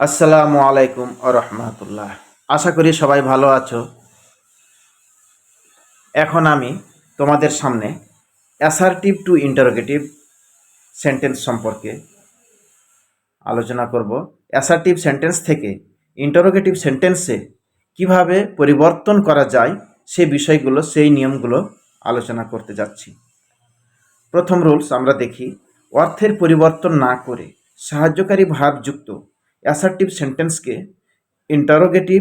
আসসালামু আলাইকুম রহমতুল্লাহ। আশা করি সবাই ভালো আছো। এখন আমি তোমাদের সামনে অ্যাসার্টিভ টু ইন্টারোগেটিভ সেন্টেন্স সম্পর্কে আলোচনা করব। অ্যাসার্টিভ সেন্টেন্স থেকে ইন্টারোগেটিভ সেন্টেন্সে কিভাবে পরিবর্তন করা যায় সেই বিষয়গুলো, সেই নিয়মগুলো আলোচনা করতে যাচ্ছি। প্রথম রুলস আমরা দেখি, অর্থের পরিবর্তন না করে সাহায্যকারী ভার্বযুক্ত অ্যাসার্টিভ সেন্টেন্সকে ইন্টারোগেটিভ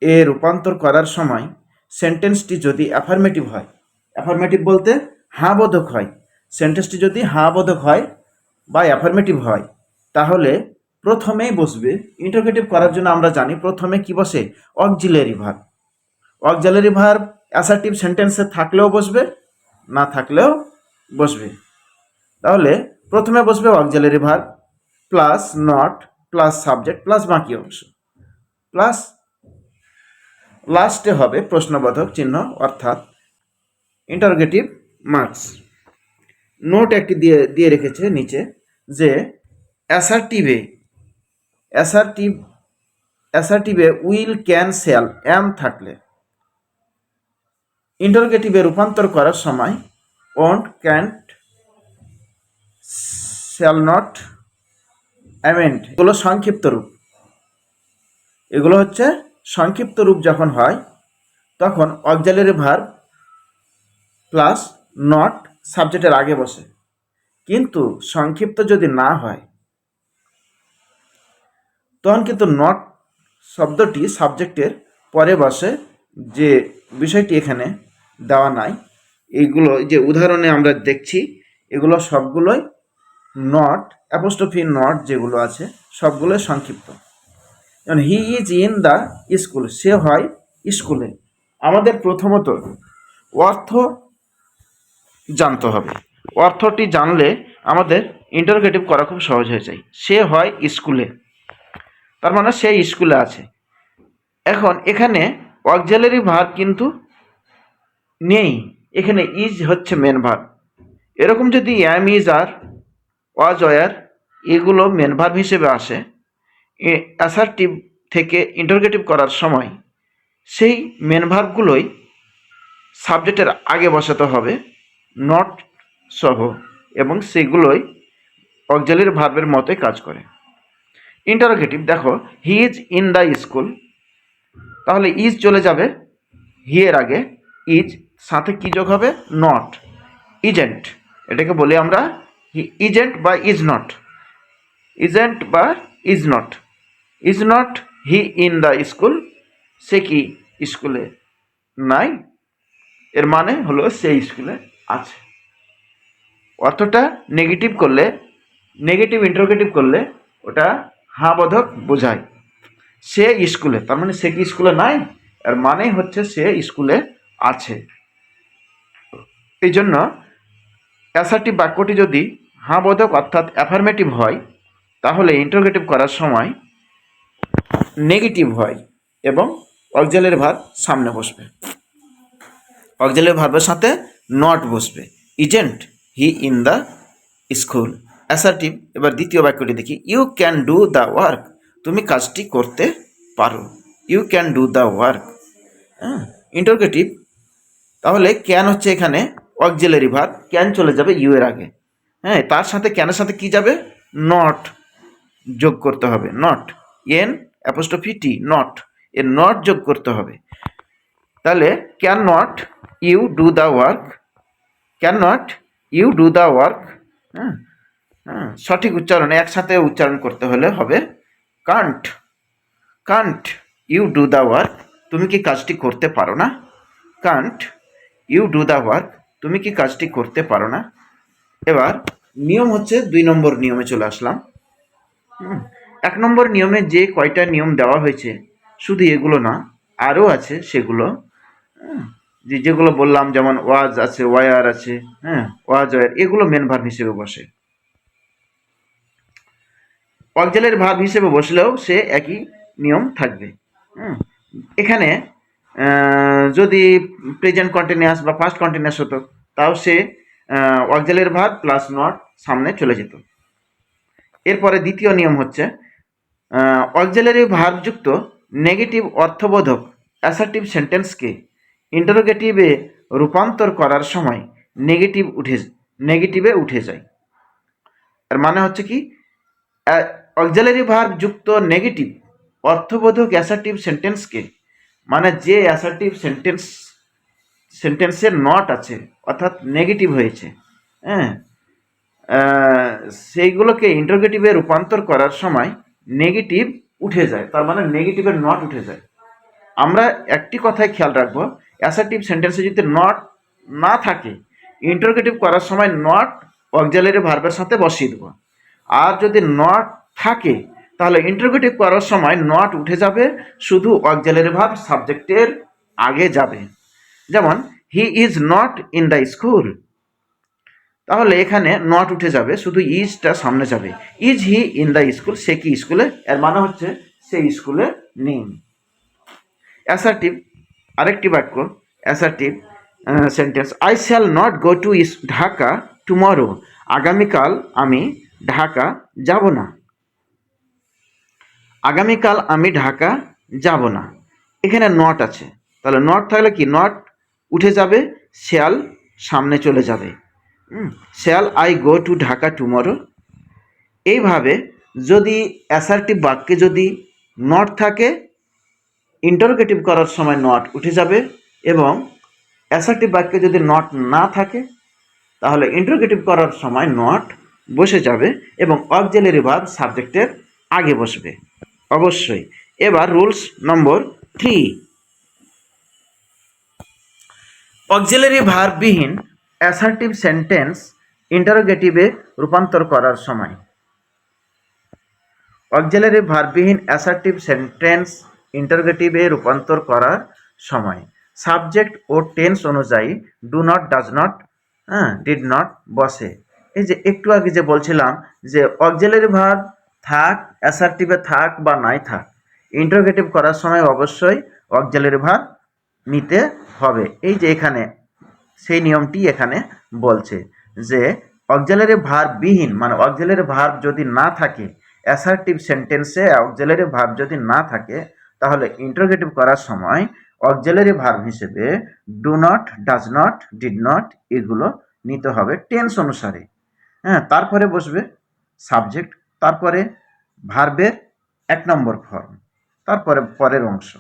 এ রূপান্তর করার সময় সেন্টেন্সটি যদি অ্যাফার্মেটিভ হয়, অ্যাফার্মেটিভ বলতে হাঁ বোধক হয়, সেন্টেন্সটি যদি হাঁ বোধক হয় বা অ্যাফার্মেটিভ হয়, তাহলে প্রথমেই বসবে, ইন্টারোগেটিভ করার জন্য আমরা জানি প্রথমে কি বসে, auxiliary verb. Auxiliary verb assertive সেন্টেন্সে থাকলেও বসবে, না থাকলেও বসবে। তাহলে প্রথমে বসবে auxiliary verb plus not plus subject plus বাকি অংশ, প্লাস লাস্টে হবে প্রশ্নবোধক চিহ্ন অর্থাৎ ইন্টারোগেটিভ মার্কস। নোট একটি দিয়ে রেখেছে নিচে যে অ্যাসার্টিভে উইল, ক্যান, শ্যাল, অ্যাম থাকলে ইন্টারোগেটিভে রূপান্তর করার সময় ওন্ট, ক্যান্ট, শ্যাল নট, অ্যামেন্ট এগুলো সংক্ষিপ্ত রূপ। এগুলো হচ্ছে সংক্ষিপ্ত রূপ। যখন হয় তখন অক্সিলারি ভার্ব প্লাস নট সাবজেক্টের আগে বসে। কিন্তু সংক্ষিপ্ত যদি না হয় তখন কিন্তু নট শব্দটি সাবজেক্টের পরে বসে, যে বিষয়টি এখানে দেওয়া নাই। এইগুলো যে উদাহরণে আমরা দেখছি এগুলো সবগুলোই নট, অ্যাপোস্ট্রফি নট যেগুলো আছে সবগুলোই সংক্ষিপ্ত। যেমন he is in the school, সে হয় স্কুলে। আমাদের প্রথমত অর্থ জানতে হবে। অর্থটি জানলে আমাদের ইন্টারোগেটিভ করা খুব সহজ হয়ে যায়। সে হয় স্কুলে, তার মানে সে স্কুলে আছে। এখন এখানে অক্সিলারি ভার্ব কিন্তু নেই, এখানে ইজ হচ্ছে মেন ভার্ব। এরকম যদি am, is, are, was, were এগুলো মেন ভার্ব হিসেবে আসে, অ্যাসার্টিভ থেকে ইন্টারোগেটিভ করার সময় সেই মেন ভার্বগুলোই সাবজেক্টের আগে বসাতে হবে নট সহ, এবং সেগুলোই অক্সিলারি ভার্বের মতোই কাজ করে। ইন্টারোগেটিভ দেখো, হি ইজ ইন দ্য স্কুল, তাহলে ইজ চলে যাবে হি এর আগে, ইজ সাথে কি যোগ হবে, নট, ইজেন্ট। এটাকে বলি আমরা ইজেন্ট বা ইজ নট, ইজেন্ট বা is not. Is not he in the school, সে কি স্কুলে নাই, এর মানে হলো সে স্কুলে আছে। অর্থটা নেগেটিভ করলে, নেগেটিভ ইন্টারোগেটিভ করলে ওটা হাঁ বোধক বোঝায়। সে স্কুলে, তার মানে সে কি স্কুলে নাই, এর মানে হচ্ছে সে স্কুলে আছে। এই জন্য অ্যাসার্টিভ বাক্যটি যদি হাঁ বোধক অর্থাৎ অ্যাফার্মেটিভ হয় তাহলে ইন্টারোগেটিভ করার সময় নেগেটিভ হয় এবং অক্সিলারি ভার্ব সামনে বসবে। অক্সিলারি ভার্বের সাথে নট বসবে। Isn't he in the school, assertive. এবার দ্বিতীয় বাক্যটি দেখি, you can do the work, তুমি কাজটি করতে পারো। You can do the work, interrogative. তাহলে ক্যান হচ্ছে এখানে অক্সিলারি ভার্ব, ক্যান চলে যাবে ইউ এর আগে। হ্যাঁ, তার সাথে ক্যানের সাথে কি যাবে, নট যোগ করতে হবে। Not, n apostrophe t, not, এর নট যোগ করতে হবে। তাহলে can not you do the work, can not you do the work. হ্যাঁ হ্যাঁ, সঠিক উচ্চারণে একসাথে উচ্চারণ করতে হলে হবে can't, can't you do the work, তুমি কি কাজটি করতে পারো না। Can't you do the work, তুমি কি কাজটি করতে পারো না। এবার নিয়ম হচ্ছে 2 নম্বর নিয়মে চলে আসলাম। 1 নম্বর নিয়মে যে কয়টা নিয়ম দেওয়া হয়েছে শুধু এগুলো না, আরও আছে সেগুলো, যেগুলো বললাম, যেমন ওয়াজ আছে, ওয়ার আছে, হ্যাঁ, ওয়াজ, ওয়ার এগুলো মেন ভার্ব হিসেবে বসে। অক্সিলারি ভার্ব হিসেবে বসলেও সে একই নিয়ম থাকবে। এখানে যদি প্রেজেন্ট কন্টিনিউয়াস বা পাস্ট কন্টিনিউয়াস হতো তাও সে অক্সিলারি ভার্ব প্লাস নট সামনে চলে যেত। এরপরে দ্বিতীয় নিয়ম হচ্ছে, অক্সিলারি ভার্বযুক্ত নেগেটিভ অর্থবোধক অ্যাসার্টিভ সেন্টেন্সকে ইন্টারোগেটিভে রূপান্তর করার সময় নেগেটিভে উঠে যায়। এর মানে হচ্ছে কি, অক্সিলারি ভার্ব যুক্ত নেগেটিভ অর্থবোধক অ্যাসার্টিভ সেন্টেন্সকে, মানে যে অ্যাসার্টিভ সেন্টেন্সের নট আছে অর্থাৎ নেগেটিভ হয়েছে, হ্যাঁ, সেইগুলোকে ইন্টারোগেটিভে রূপান্তর করার সময় নেগেটিভ উঠে যায়, তার মানে নেগেটিভের নট উঠে যায়। আমরা একটি কথায় খেয়াল রাখবো, অ্যাসার্টিভ সেন্টেন্সে যদি নট না থাকে, ইন্টারোগেটিভ করার সময় নট অক্সিলারি ভার্বের সাথে বসিয়ে দেবো। আর যদি নট থাকে তাহলে ইন্টারোগেটিভ করার সময় নট উঠে যাবে, শুধু অক্সিলারি ভার্ব সাবজেক্টের আগে যাবে। যেমন he is not in the school, তাহলে এখানে নট উঠে যাবে, শুধু ইজটা সামনে যাবে। Is he in the school, সে কি স্কুলে, এর মানে হচ্ছে সে স্কুলে নেই। অ্যাসার্টিভ আরেকটি বাক্য, assertive sentence, I shall not go to Dhaka tomorrow, আগামীকাল আমি ঢাকা যাব না। আগামীকাল আমি ঢাকা যাব না, এখানে নট আছে, তাহলে নট থাকলে কি, নট উঠে যাবে, শ্যাল সামনে চলে যাবে। Shall I go to Dhaka tomorrow. এইভাবে যদি অ্যাসার্টিভ বাক্যে যদি নট থাকে, ইন্টারোগেটিভ করার সময় নট উঠে যাবে, এবং অ্যাসার্টিভ বাক্যে যদি নট না থাকে তাহলে ইন্টারোগেটিভ করার সময় নট বসে যাবে এবং অক্সিলারি ভার্ব সাবজেক্টের আগে বসবে অবশ্যই। এবার রুলস নম্বর 3, অক্সিলারি ভার্ববিহীন অ্যাসার্টিভ সেন্টেন্স ইন্টারোগেটিভে রূপান্তর করার সময়। অক্সিলারি ভার্ববিহীন অ্যাসার্টিভ সেন্টেন্স ইন্টারোগেটিভে রূপান্তর করার সময় সাবজেক্ট ও টেন্স অনুযায়ী do not, does not, did not বসে। এই যে একটু আগে যে বলছিলাম যে অক্সিলারি ভার্ব থাক, অ্যাসার্টিভে থাক বা নাই থাক, ইন্টারোগেটিভ করার সময় অবশ্যই অক্সিলারি ভার্ব নিতে হবে। এই যে এখানে সেই নিয়মটি এখানে বলছে যে অক্সিলারি ভার্ববিহীন, মানে অক্সিলারি ভার্ব যদি না থাকে, অ্যাসার্টিভ সেন্টেন্সে অক্সিলারি ভার্ব যদি না থাকে, তাহলে ইন্টারোগেটিভ করার সময় অক্সিলারি ভার্ব হিসেবে do not, does not, did not এগুলো নিতে হবে টেন্স অনুসারে। হ্যাঁ, তারপরে বসবে সাবজেক্ট, তারপরে ভার্বের 1 নম্বর ফর্ম, তারপরে পরের অংশ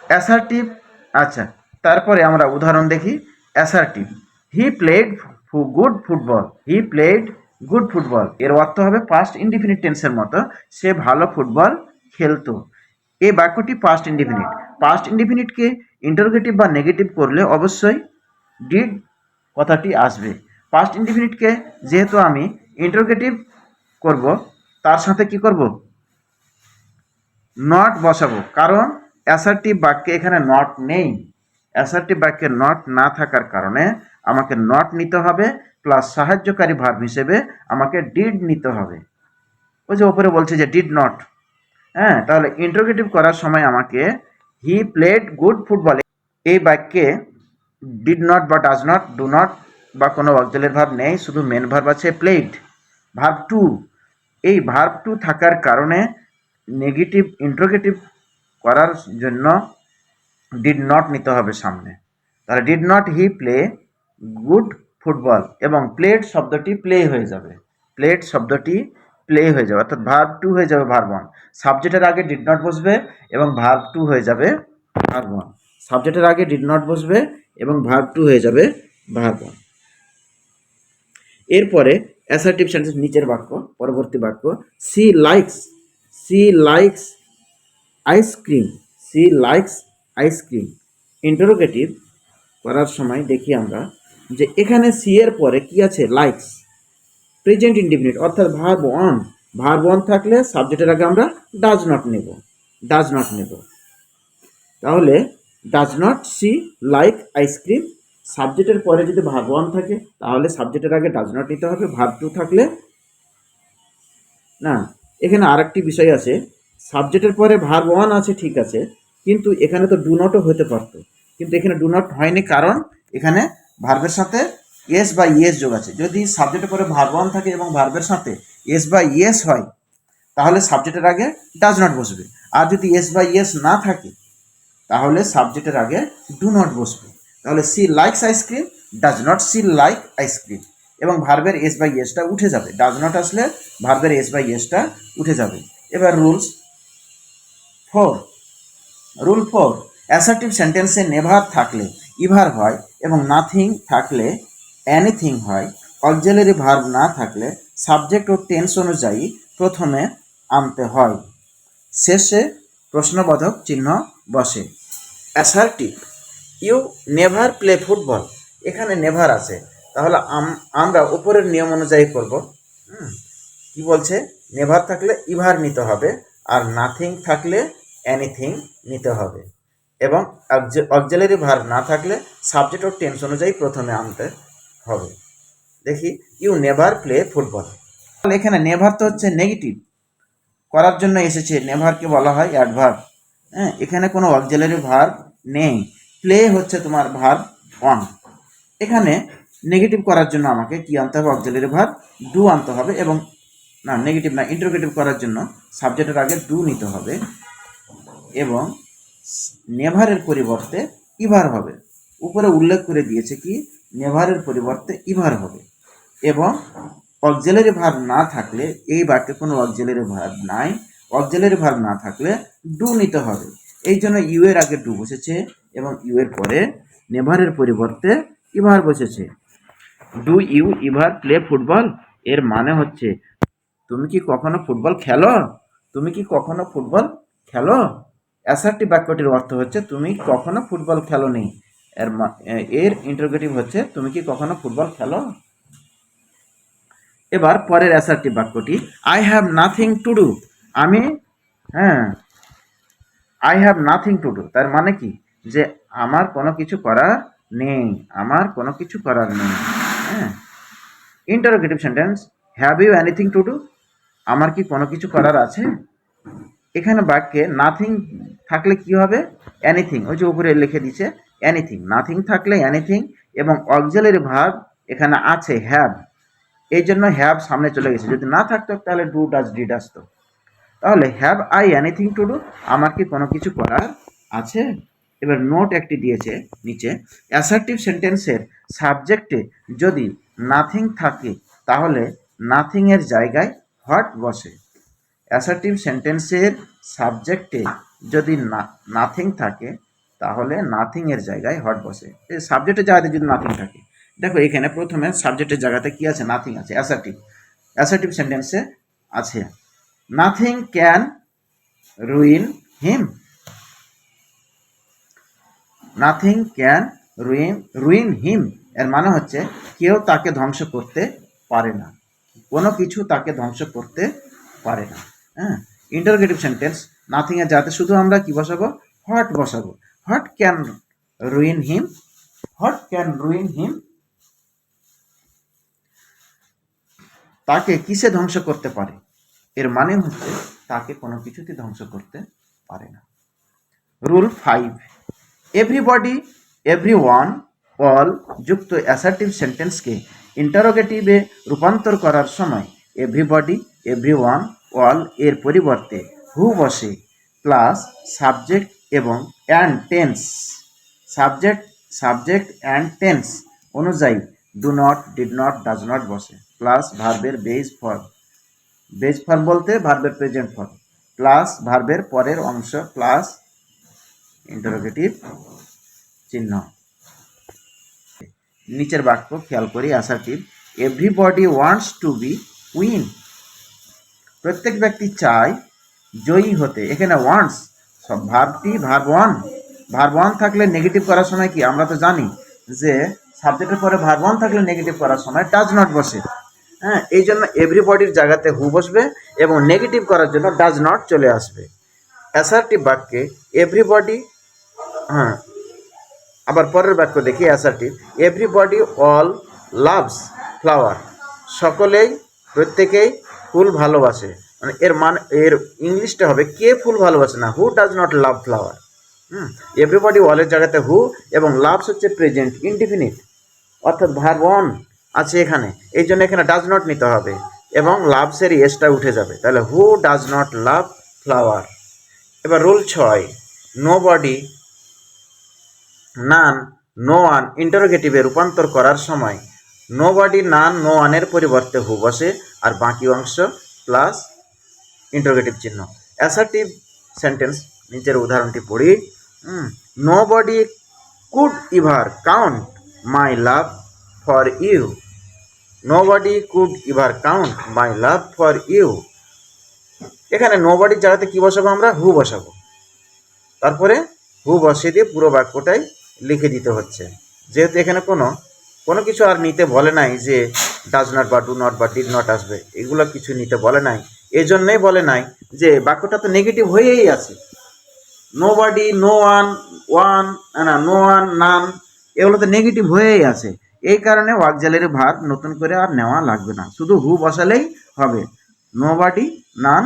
অ্যাসার্টিভ। আচ্ছা, তারপরে আমরা উদাহরণ দেখি। Assertive, he played good football, he played good football, এর অর্থ হবে পাস্ট ইনডিফিনিট টেন্সের মতো, সে ভালো ফুটবল খেলতো। এই বাক্যটি পাস্ট ইনডিফিনিট। পাস্ট ইনডিফিনিটকে ইন্টারোগেটিভ বা নেগেটিভ করলে অবশ্যই ডিড কথাটি আসবে। পাস্ট ইনডিফিনিটকে যেহেতু আমি ইন্টারোগেটিভ করব, তার সাথে কি করব, নট বসাবো, কারণ অ্যাসার্টিভ বাক্যে এখানে নট নেই। অ্যাসার্টিভ বাক্যে নট না থাকার কারণে আমাকে নট নিতে হবে, প্লাস সাহায্যকারী ভার্ব হিসেবে আমাকে ডিড নিতে হবে। ওই যে ওপরে বলছে যে ডিড নট, হ্যাঁ, তাহলে ইন্টারোগেটিভ করার সময় আমাকে হি প্লেড গুড ফুটবল, এই বাক্যে ডিড নট বা ডাজ নট, ডু নট বা কোনো অক্সিলারি ভার্ব নেই, শুধু মেন ভার্ব আছে প্লেড। ভার্ব টু, এই ভার্ব টু থাকার কারণে নেগেটিভ ইন্টারোগেটিভ করার জন্য ডিড নট নিতে হবে সামনে। তাহলে did not he play good football, এবং প্লেড শব্দটি প্লে হয়ে যাবে, প্লেড শব্দটি প্লে হয়ে যাবে, অর্থাৎ ভার্ব টু হয়ে যাবে ভার্ব ওয়ান। সাবজেক্টের আগে ডিড নট বসবে এবং ভার্ব টু হয়ে যাবে ভার্ব ওয়ান। সাবজেক্টের আগে ডিড নট বসবে এবং ভার্ব টু হয়ে যাবে ভার্ব ওয়ান। এরপরে অ্যাসার্টিভ সেন্টেন্স, নিচের বাক্য, পরবর্তী বাক্য, C likes ice cream, C likes ice cream. Interrogative করার সময় দেখি আমরা যে এখানে সি এর পরে কি আছে, লাইকস, প্রেজেন্ট ইনডিফিনিট, অর্থাৎ ভার্ব ওয়ান। ভার্ব ওয়ান থাকলে সাবজেক্টের আগে আমরা ডাজ নট নেব। তাহলে does not she like ice cream, সাবজেক্টের পরে যদি ভার্ব ওয়ান থাকে তাহলে সাবজেক্টের আগে ডাজ নট নিতে হবে। ভার্ব টু থাকলে না, এখানে আরেকটি বিষয় আছে, সাবজেক্টের পরে ভার্ব ওয়ান আছে ঠিক আছে, কিন্তু এখানে তো ডু নটও হতে পারতো, কিন্তু এখানে ডু নট হয়নি, কারণ এখানে ভার্বের সাথে এস বা ইএস যোগ আছে। যদি সাবজেক্টের পরে ভার্ব ওয়ান থাকে এবং ভার্বের সাথে এস বাই ইয়েস হয় তাহলে সাবজেক্টের আগে ডাজ নট বসবে, আর যদি এস বাই ইয়েস না থাকে তাহলে সাবজেক্টের আগে ডু নট বসবে। তাহলে she likes ice cream, does not she like ice cream, এবং ভার্বের এস বাই ইয়েসটা উঠে যাবে। ডাজ নট আসলে ভার্বের এস বাই ইয়েসটা উঠে যাবে। এবার রুল ফোর, অ্যাসার্টিভ সেন্টেন্সে নেভার থাকলে ইভার হয় এবং নাথিং থাকলে এনিথিং হয়। অক্সিলারি ভার্ব না থাকলে সাবজেক্ট ও টেন্স অনুযায়ী প্রথমে আনতে হয়, শেষে প্রশ্নবোধক চিহ্ন বসে। Assertive, you never play football, এখানে নেভার আছে, তাহলে আমরা উপরের নিয়ম অনুযায়ী করব। কি বলছে, নেভার থাকলে ইভার নিতে হবে, আর নাথিং থাকলে এনিথিং নিতে হবে, এবং অক্সিলারি ভার্ব না থাকলে সাবজেক্ট ও টেন্স অনুযায়ী প্রথমে আনতে হবে। দেখি, ইউ নেভার প্লে ফুটবল। এখানে নেভার তো হচ্ছে নেগেটিভ করার জন্য এসেছে, নেভারকে বলা হয় অ্যাডভার্ব। হ্যাঁ, এখানে কোনো অক্সিলারি ভার্ব নেই। প্লে হচ্ছে তোমার ভার্ব অন। এখানে নেগেটিভ করার জন্য আমাকে কি আনতে হবে, অক্সিলারি ভার্ব ডু আনতে হবে, এবং না নেগেটিভ না, ইন্টারোগেটিভ করার জন্য সাবজেক্টের আগে ডু নিতে হবে, এবং নেভারের পরিবর্তে ইভার হবে। উপরে উল্লেখ করে দিয়েছে কি নেভারের পরিবর্তে ইভার হবে, এবং অক্সিলারি ভার্ব না থাকলে, এই বাক্যে কোনো অক্সিলারি ভার্ব নাই, অক্সিলারি ভার্ব না থাকলে ডু নিতে হবে। এই জন্য ইউ এর আগে ডু বসেছে এবং ইউ এর পরে নেভারের পরিবর্তে ইভার বসেছে। Do you ever play football, এর মানে হচ্ছে তুমি কি কখনো ফুটবল খেলো, তুমি কি কখনো ফুটবল খেলো। অ্যাসার্টিভ বাক্যটির অর্থ হচ্ছে তুমি কখনো ফুটবল খেলোনি, এর ইন্টারোগেটিভ হচ্ছে তুমি কি কখনো ফুটবল খেলো। এবার পরের অ্যাসার্টিভ বাক্যটি, I have nothing to do, আমি I have nothing to do, তার মানে কি যে আমার কোনো কিছু করার নেই, আমার কোনো কিছু করার নেই। হ্যাঁ, interrogative sentence, have you anything to do, আমার কি কোনো কিছু করার আছে। এখানে বাক্যে নাথিং থাকলে কি হবে, এনিথিং, ওই যে উপরে লিখে দিচ্ছে এনিথিং, নাথিং থাকলে এনিথিং, এবং অক্সিলারি ভার্ব এখানে আছে হ্যাভ, এই জন্য হ্যাভ সামনে চলে গেছে। যদি না থাকতো তাহলে ডু ডাজ ডিড আসতো। তাহলে have I anything to do, আমার কি কোনো কিছু করার আছে। এবার নোট একটি দিয়েছে নিচে, অ্যাসার্টিভ সেন্টেন্সের সাবজেক্টে যদি নাথিং থাকে তাহলে নাথিং এর জায়গায় হোয়াট বসে। অ্যাসার্টিভ সেন্টেন্সের সাবজেক্টে যদি নাথিং থাকে তাহলে নাথিং এর জায়গায় হোয়াট বসে। এই সাবজেক্টের জায়গাতে যদি নাথিং থাকে, দেখো এখানে প্রথমে সাবজেক্টের জায়গাতে কি আছে, নাথিং আছে। অ্যাসার্টিভ সেন্টেন্সে আছে nothing can ruin him, nothing can ruin him, এর মানে হচ্ছে কেউ তাকে ধ্বংস করতে পারে না, কোনো কিছু তাকে ধ্বংস করতে পারে না। হ্যাঁ, ইন্টারোগেটিভ সেন্টেন্স নাথিং এর জায়গাতে শুধু আমরা কি বসাবো, হোয়াট বসাবো। What can ruin him, what can ruin him, তাকে কিসে ধ্বংস করতে পারে, এর মানে হচ্ছে তাকে কোনো কিছুতে ধ্বংস করতে পারে না। রুল 5, এভরিবডি, এভরিওয়ান, অল যুক্ত অ্যাসার্টিভ সেন্টেন্সকে ইন্টারোগেটিভে রূপান্তর করার সময় এভরিবডি, এভরিওয়ান, অল এর পরিবর্তে হু বসে, প্লাস সাবজেক্ট এবং and tense, subject and tense অনুযায়ী do not, did not, does not বসে, প্লাস ভার্বের বেস ফর্ম বলতে ভার্বের প্রেজেন্ট ফর্ম, প্লাস ভার্বের পরের অংশ, প্লাস ইন্টারোগেটিভ চিহ্ন। নিচের বাক্য খেয়াল করি, assertive, everybody wants to be win, প্রত্যেক ব্যক্তি চায় জয়ী হতে। এখানে ওয়ান্টস সব ভার্বটি ভার্ব ওয়ান থাকলে নেগেটিভ করার সময় কি আমরা তো জানি যে সাবজেক্টের পরে ভার্ব ওয়ান থাকলে নেগেটিভ করার সময় ডাজ নট বসে। হ্যাঁ, এই জন্য এভরিবডির জায়গাতে হু বসবে এবং নেগেটিভ করার জন্য ডাজ নট চলে আসবে। অ্যাসার্টিভ বাক্যে এভরিবডি, হ্যাঁ আবার পরের বাক্য দেখি, assertive, everybody all loves flower, সকলেই প্রত্যেকেই ফুল ভালোবাসে, মানে এর ইংলিশটা হবে কে ফুল ভালোবাসে না, who does not love flower. Everybody অলের জায়গাতে হু, এবং লাভস হচ্ছে প্রেজেন্ট ইনডিফিনিট, অর্থাৎ ভার্ব ওয়ান আছে এখানে, এই জন্য এখানে ডাজ নট নিতে হবে। এবং লাভসের এসটা উঠে যাবে, তাহলে হু ডাজ নট লাভ ফ্লাওয়ার। এবার রুল 6, নো বডি, নান, নো ওয়ান ইন্টারোগেটিভে রূপান্তর করার সময় নো বডি, নান, নো ওয়ানের পরিবর্তে হু বসে আর বাকি অংশ প্লাস ইন্টারোগেটিভ চিহ্ন। অ্যাসার্টিভ সেন্টেন্স, নিচের উদাহরণটি পড়ি। Nobody could ever count my love for you. Nobody could ever count my love for you. এখানে নোবডির জায়গাতে কি বসাবো আমরা? হু বসাবো। তারপরে হু বসিয়ে দিয়ে পুরো বাক্যটাই লিখে দিতে হচ্ছে, যেহেতু এখানে কোনো কিছু আর নিতে বলে নাই যে ডাজ নট বা ডু নট বা ডিড নট আসবে, এগুলো কিছু নিতে বলে নাই। এই জন্যই বলে নাই যে বাক্যটা তো নেগেটিভ হয়েই আছে। Nobody, no one, no one, none, এগুলো তো নেগেটিভ হয়েই আছে। এই কারণে ওয়াকজালের ভার নতুন করে আর নেওয়া লাগবে না, শুধু হু বসালেই হবে। নোবডি, নান,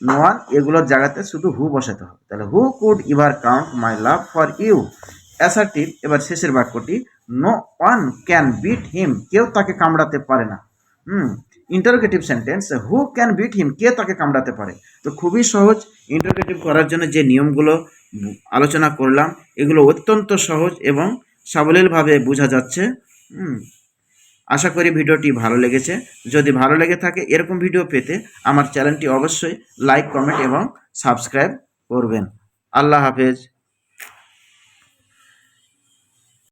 নো ওয়ান এগুলোর জায়গাতে শুধু হু বসাতে হবে। তাহলে who could ever count my love for you. Assertive, এবার শেষের বাক্যটি, no one can beat him, কেউ তাকে কামড়াতে পারে না। Interrogative sentence, who can beat him, কে তাকে কামড়াতে পারে। তো খুবই সহজ। ইন্টারোগেটিভ করার জন্য যে নিয়মগুলো আলোচনা করলাম এগুলো অত্যন্ত সহজ এবং সাবলীলভাবে বোঝা যাচ্ছে। আশা করি ভিডিওটি ভালো লেগেছে। যদি ভালো লেগে থাকে এরকম ভিডিও পেতে আমার চ্যানেলটি অবশ্যই লাইক, কমেন্ট এবং সাবস্ক্রাইব করবেন। আল্লাহ হাফেজ।